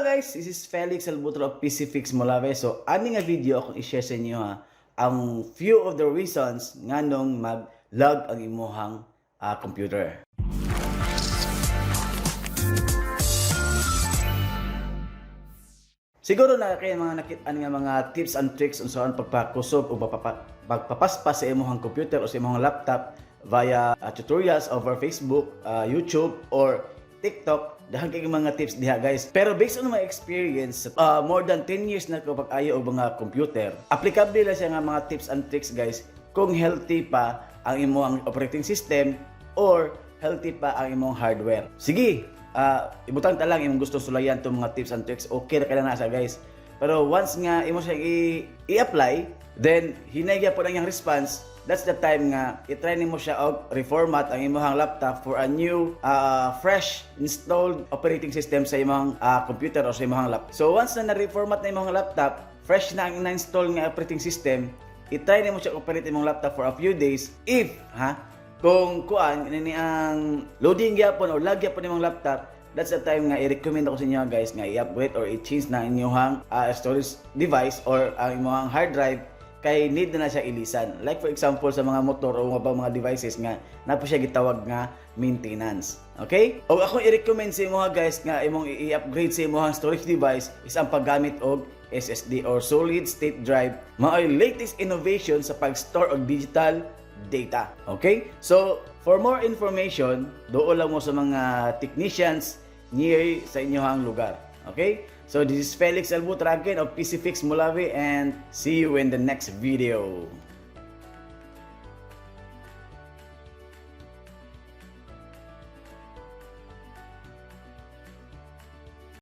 Hello guys, this is Felix Albutro of PC Fix Molave. So, ani nga video akong i-share sa inyo ang few of the reasons nga nung mag-log ang imuhang computer. Siguro na kayo mga nakita nga mga tips and tricks unsaon pagpakusog o pagpapaspas sa imuhang computer o sa imuhang laptop via tutorials over Facebook, YouTube, or TikTok. Dahil kay mga tips diha guys. Pero based on my experience, more than 10 years na ko pag-ayo og mga computer, applicable na siya nga mga tips and tricks guys kung healthy pa ang imong operating system or healthy pa ang imong hardware. Sige, ibutang ta lang imong gusto sulayan tong mga tips and tricks, okay na kailangan sa guys. Pero once nga imo siya i-apply, then hinayya po lang yung response. That's the time nga i-try nimo siya og reformat ang imong laptop for a new fresh installed operating system sa imong computer o sa imong laptop. So once na na-reformat na imong laptop, fresh na ang na-install nga operating system, i-try nimo siya operate imong laptop for a few days. If kung kuan ini ang loading gyapon or lag gyapon imong laptop, that's the time nga i-recommend ako sa inyo guys nga i-upgrade or i-change na inyong storage device or ang imong hard drive kay need na siya ilisan. Like for example sa mga motor o mga devices nga napo siya gitawag nga maintenance. Okay? O ako i-recommend sa inyo guys nga imong i-upgrade sa imong storage device is ang paggamit og SSD or solid state drive, mga latest innovation sa pag-store og digital data. Okay? So for more information, doon lang mo sa mga technicians near sa inyong lugar. Okay? So this is Felix Albutra again of PC Fix Molave, and see you in the next video.